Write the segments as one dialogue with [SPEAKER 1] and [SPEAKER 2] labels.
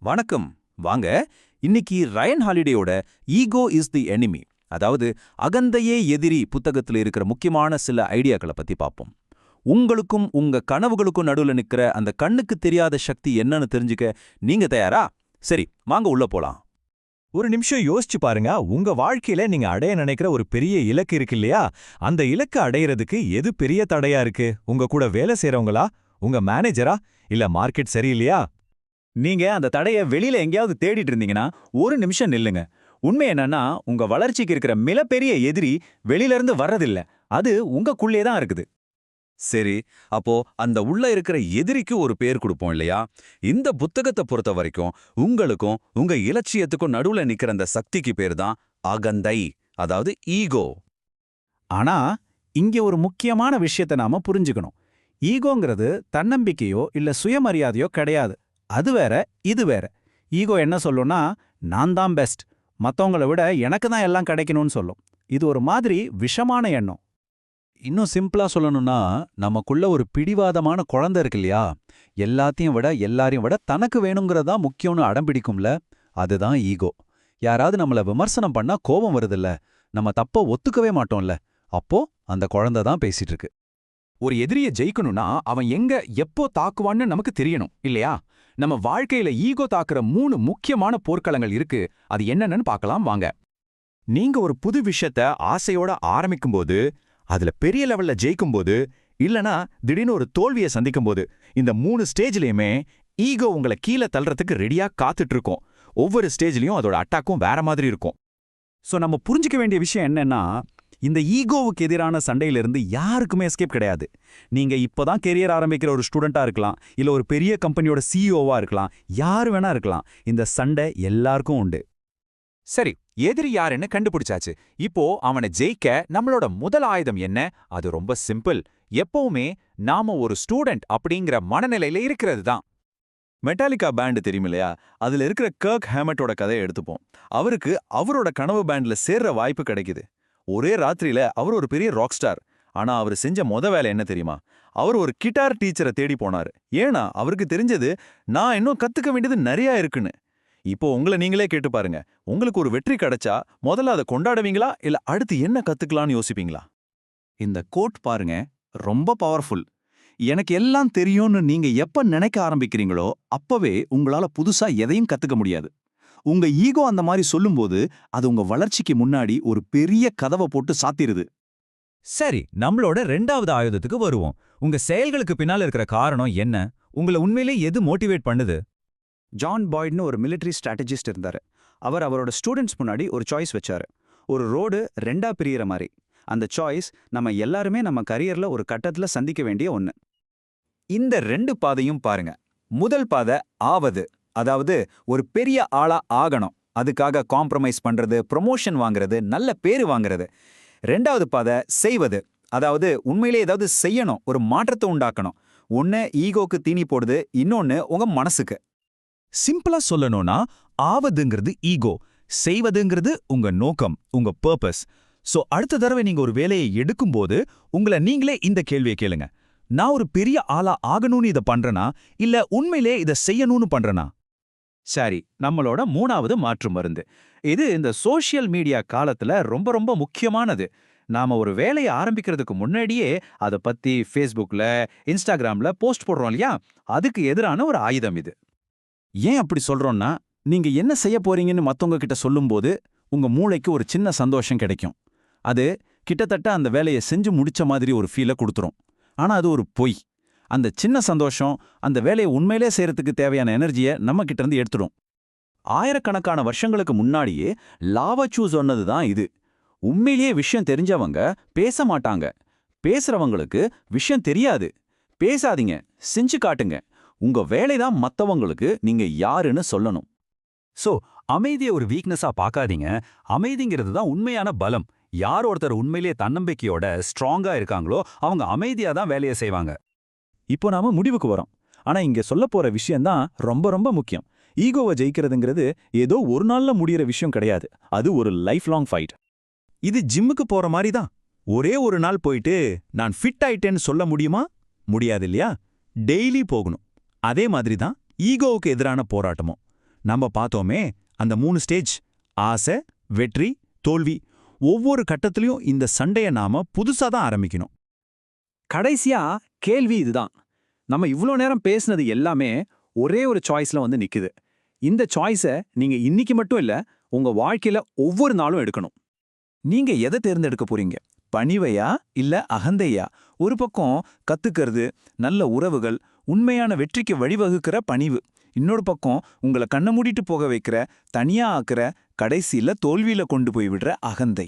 [SPEAKER 1] வணக்கம். வாங்க இன்னைக்கு ரயன் ஹாலிடேயோட ஈகோ இஸ் தி எனிமி, அதாவது அகந்தையே எதிரி புத்தகத்துல இருக்கிற முக்கியமான சில ஐடியாக்களை பத்தி பார்ப்போம். உங்களுக்கும் உங்க கனவுகளுக்கும் நடுவுல நிக்கிற அந்த கண்ணுக்கு தெரியாத சக்தி என்னன்னு தெரிஞ்சுக்க நீங்க தயாரா? சரி, வாங்க உள்ள போலாம்.
[SPEAKER 2] ஒரு நிமிஷம் யோசிச்சு பாருங்க. உங்க வாழ்க்கையில நீங்க அடைய நினைக்கிற ஒரு பெரிய இலக்கு இருக்கு இல்லையா? அந்த இலக்கு அடையறதுக்கு எது பெரிய தடையா இருக்கு? உங்க கூட வேலை செய்றவங்களா, உங்க மேனேஜரா, இல்ல மார்க்கெட் சரியில்லையா?
[SPEAKER 3] நீங்க அந்த தடைய வெளியில எங்கேயாவது தேடிட்டு இருந்தீங்கன்னா ஒரு நிமிஷம் நில்லுங்க. உண்மை என்னன்னா, உங்க வளர்ச்சிக்கு இருக்கிற மிகப்பெரிய எதிரி வெளியில இருந்து வர்றதில்ல, அது உங்களுக்குள்ளே தான் இருக்குது.
[SPEAKER 1] சரி, அப்போ அந்த உள்ள இருக்கிற எதிரிக்கு ஒரு பேர் கொடுப்போம் இல்லையா? இந்த புத்தகத்தை பொறுத்த வரைக்கும் உங்களுக்கும் உங்க இலட்சியத்துக்கும் நடுவுல நிக்கிற அந்த சக்திக்கு பேர் தான் அகந்தை, அதாவது ஈகோ.
[SPEAKER 3] ஆனா இங்க ஒரு முக்கியமான விஷயத்தை நாம புரிஞ்சுக்கணும். ஈகோங்கிறது தன்னம்பிக்கையோ இல்ல சுயமரியாதையோ கிடையாது. அது வேற, இது வேற. ஈகோ என்ன சொல்லும்னா, நான் தான் பெஸ்ட், மத்தவங்கள விட எனக்கு தான் எல்லாம் கிடைக்கணும்னு சொல்லும். இது ஒரு மாதிரி விஷமான எண்ணம்.
[SPEAKER 1] இன்னும் சிம்பிளா சொல்லணும்னா, நமக்குள்ள ஒரு பிடிவாதமான குழந்தை இருக்கு இல்லையா? எல்லாரையும் விட தனக்கு வேணுங்கிறதா முக்கியம்னு அடம்பிடிக்கும்ல, அதுதான் ஈகோ. யாராவது நம்மள விமர்சனம் பண்ணா கோபம் வருதுல்ல, நம்ம தப்ப ஒத்துக்கவே மாட்டோம்ல, அப்போ அந்த குழந்தை தான் பேசிட்டு இருக்கு.
[SPEAKER 4] ஒரு எதிரிய ஜெயிக்கணும்னா அவன் எங்க எப்போ தாக்குவான்னு நமக்கு தெரியணும் இல்லையா? நம்ம வாழ்க்கையில ஈகோ தாக்குற 3 முக்கியமான போர்க்களங்கள் இருக்கு. அது என்னன்னு பார்க்கலாம் வாங்க.
[SPEAKER 2] நீங்க ஒரு புது விஷயத்த ஆசையோட ஆரம்பிக்கும்போது, அதுல பெரிய லெவல்ல ஜெயிக்கும்போது, இல்லனா திடீர்னு ஒரு தோல்வியை சந்திக்கும்போது, இந்த 3 ஸ்டேஜ்லயுமே ஈகோ உங்களை கீழே தள்ளுறதுக்கு ரெடியா காத்துட்டு இருக்கும். ஒவ்வொரு ஸ்டேஜ்லயும் அதோட அட்டாக்கும் வேற மாதிரி இருக்கும்.
[SPEAKER 3] சோ நம்ம புரிஞ்சுக்க வேண்டிய விஷயம் என்னன்னா, இந்த ஈகோவுக்கு எதிரான சண்டையிலிருந்து யாருக்குமே எஸ்கேப் கிடையாது. நீங்க இப்பதான் கெரியர் ஆரம்பிக்கிற ஒரு ஸ்டூடெண்டா இருக்கலாம், இல்ல ஒரு பெரிய கம்பெனியோட சிஇஓவா இருக்கலாம், யாரு வேணா இருக்கலாம். இந்த சண்டை எல்லாருக்கும் உண்டு.
[SPEAKER 4] சரி, எதிரி யாருன்னு கண்டுபிடிச்சாச்சு. இப்போ அவனை ஜெயிக்க நம்மளோட முதல் ஆயுதம் என்ன? அது ரொம்ப சிம்பிள். எப்பவுமே நாம ஒரு ஸ்டூடெண்ட் அப்படிங்கிற மனநிலையில இருக்கிறது தான்.
[SPEAKER 5] மெட்டாலிக்கா பேண்ட் தெரியும் இல்லையா? அதுல இருக்கிற கர்க் ஹேமட்டோட கதையை எடுத்துப்போம். அவருக்கு அவரோட கனவு பேண்ட்ல சேர்ற வாய்ப்பு கிடைக்குது. ஒரே ராத்திரியில அவர் ஒரு பெரிய ராக் ஸ்டார். ஆனா அவர் செஞ்ச வேலை என்ன தெரியுமா? அவர் ஒரு கிட்டார் டீச்சரை தேடி போனாரு. ஏன்னா அவருக்கு தெரிஞ்சது, நான் இன்னும் கத்துக்க வேண்டியது நிறைய இருக்குன்னு. இப்போ உங்களை நீங்களே கேட்டு பாருங்க. உங்களுக்கு ஒரு வெற்றி கிடைச்சா முதல்ல அதை கொண்டாடுவீங்களா, இல்ல அடுத்து என்ன கத்துக்கலாம்னு யோசிப்பீங்களா?
[SPEAKER 3] இந்த கோட் பாருங்க, ரொம்ப பவர்ஃபுல். எனக்கு எல்லாம் தெரியும்னு நீங்க எப்ப நினைக்க ஆரம்பிக்கிறீங்களோ அப்பவே உங்களால புதுசா எதையும் கத்துக்க முடியாது. உங்க ஈகோ அந்த மாதிரி சொல்லும்போது, அது உங்க வளர்ச்சிக்கு முன்னாடி ஒரு பெரிய கதவை போட்டு சாத்திருது.
[SPEAKER 2] சரி, நம்மளோட 2வது ஆயுதத்துக்கு வருவோம். உங்க செயல்களுக்கு பின்னால இருக்கிற காரணம் என்ன? உங்களை உண்மையிலே எது மோட்டிவேட் பண்ணுது?
[SPEAKER 3] ஜான் பாய்ட்னு ஒரு மிலிட்டரி ஸ்ட்ராட்டஜிஸ்ட் இருந்தாரு. அவர் அவரோட ஸ்டூடெண்ட்ஸ் முன்னாடி ஒரு சாய்ஸ் வச்சாரு. ஒரு ரோடு 2ஆ பிரியற மாதிரி. அந்த சாய்ஸ் நம்ம எல்லாருமே நம்ம கரியர்ல ஒரு கட்டத்துல சந்திக்க வேண்டிய ஒண்ணு.
[SPEAKER 4] இந்த 2 பாதையும் பாருங்க. முதல் பாதை ஆவது, அதாவது ஒரு பெரிய ஆளா ஆகணும். அதுக்காக காம்ப்ரமைஸ் பண்றது, ப்ரொமோஷன் வாங்குறது, நல்ல பேரு வாங்குறது. 2வது பாதை செய்வது, அதாவது உண்மையிலே ஏதாவது செய்யணும், ஒரு மாற்றத்தை உண்டாக்கணும். ஒன்னு ஈகோக்கு தீனி போடுது, இன்னொன்னு உங்க மனசுக்கு.
[SPEAKER 2] சிம்பிளா சொல்லணும்னா, ஆவதுங்கிறது ஈகோ, செய்வதுங்கிறது உங்க நோக்கம், உங்க பர்பஸ். சோ அடுத்த தடவை நீங்க ஒரு வேலையை எடுக்கும்போது உங்களை நீங்களே இந்த கேள்வியை கேளுங்க. நான் ஒரு பெரிய ஆளா ஆகணும்னு இதை பண்றேனா, இல்ல உண்மையிலே இதை செய்யணும்னு பண்றேனா?
[SPEAKER 3] சரி, நம்மளோட 3வது மாற்று மருந்து. இது இந்த சோஷியல் மீடியா காலத்துல ரொம்ப ரொம்ப முக்கியமானது. நாம ஒரு வேலையை ஆரம்பிக்கிறதுக்கு முன்னாடியே அதை பத்தி ஃபேஸ்புக்ல, இன்ஸ்டாகிராம்ல போஸ்ட் போடுறோம் இல்லையா? அதுக்கு எதிரான ஒரு ஆயுதம் இது. ஏன் அப்படி சொல்றோம்னா, நீங்க என்ன செய்ய போறீங்கன்னு மத்தவங்க கிட்ட சொல்லும்போது உங்க மூளைக்கு ஒரு சின்ன சந்தோஷம் கிடைக்கும். அது கிட்டத்தட்ட அந்த வேலையை செஞ்சு முடிச்ச மாதிரி ஒரு ஃபீலை கொடுத்துரும். ஆனா அது ஒரு பொய். அந்த சின்ன சந்தோஷம் அந்த வேலையை உண்மையிலே செய்யறதுக்கு தேவையான எனர்ஜியை நம்ம கிட்ட இருந்து எடுத்துடும். ஆயிரக்கணக்கான வருஷங்களுக்கு முன்னாடியே லாவோ சொன்னது தான் இது. உண்மையிலேயே விஷயம் தெரிஞ்சவங்க பேச மாட்டாங்க. பேசுறவங்களுக்கு விஷயம் தெரியாது. பேசாதீங்க, செஞ்சு காட்டுங்க. உங்க வேலைதான் மத்தவங்களுக்கு நீங்க யாருன்னு சொல்லணும்.
[SPEAKER 1] சோ அமைதியை ஒரு வீக்னஸா பார்க்காதீங்க. அமைதிங்கிறது தான் உண்மையான பலம். யார் ஒருத்தர் உண்மையிலேயே தன்னம்பிக்கையோட ஸ்ட்ராங்கா இருக்காங்களோ அவங்க அமைதியா தான் வேலையை செய்வாங்க.
[SPEAKER 3] இப்போ நாம முடிவுக்கு வரோம். ஆனா இங்க சொல்ல போற விஷயம்தான் ரொம்ப ரொம்ப முக்கியம். ஈகோவை ஜெயிக்கிறதுங்கிறது ஏதோ ஒரு நாள்ல முடியிற விஷயம் கிடையாது. அது ஒரு லைஃப் லாங் ஃபைட்.
[SPEAKER 2] இது ஜிம்முக்கு போற மாதிரி தான். ஒரே ஒரு நாள் போயிட்டு நான் ஃபிட் ஆயிட்டேன்னு சொல்ல முடியுமா? முடியாது இல்லையா? டெய்லி போகணும். அதே மாதிரி தான் ஈகோவுக்கு எதிரான போராட்டமும். நம்ம பார்த்தோமே அந்த 3 ஸ்டேஜ்: ஆசை, வெற்றி, தோல்வி. ஒவ்வொரு கட்டத்திலையும் இந்த சண்டைய நாம புதுசா தான் ஆரம்பிக்கணும்.
[SPEAKER 3] கடைசியா கேள்வி இதுதான். நம்ம இவ்ளோ நேரம் பேசுனது எல்லாமே ஒரே ஒரு சாய்ஸ்ல வந்து நிக்குது. இந்த சாய்ஸை நீங்க இன்னைக்கு மட்டும் இல்ல, உங்க வாழ்க்கையில ஒவ்வொரு நாளும் எடுக்கணும்.
[SPEAKER 1] நீங்க எதை தேர்ந்தெடுக்க போறீங்க? பணிவையா இல்ல அகந்தையா? ஒரு பக்கம் கத்துக்கிறது, நல்ல உறவுகள், உண்மையான வெற்றிக்கு வழிவகுக்கிற பணிவு. இன்னொரு பக்கம் உங்களை கண்ண மூடிட்டு போக வைக்கிற, தனியா ஆக்குற, கடைசியில தோல்வியில கொண்டு போய் விடுற அகந்தை.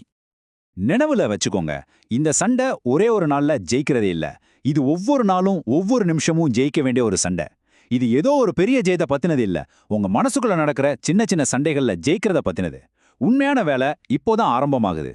[SPEAKER 4] நினைவுல வச்சுக்கோங்க, இந்த சண்டை ஒரே ஒரு நாள்ல ஜெயிக்கிறதே இல்ல. இது ஒவ்வொரு நாளும் ஒவ்வொரு நிமிஷமும் ஜெயிக்க வேண்டிய ஒரு சண்டை. இது ஏதோ ஒரு பெரிய ஜெயத்தை பத்தினது இல்ல, உங்க மனசுக்குள்ள நடக்கிற சின்ன சின்ன சண்டைகள்ல ஜெயிக்கிறத பத்தினது. உண்மையான வேலை இப்போதான் ஆரம்பமாகுது.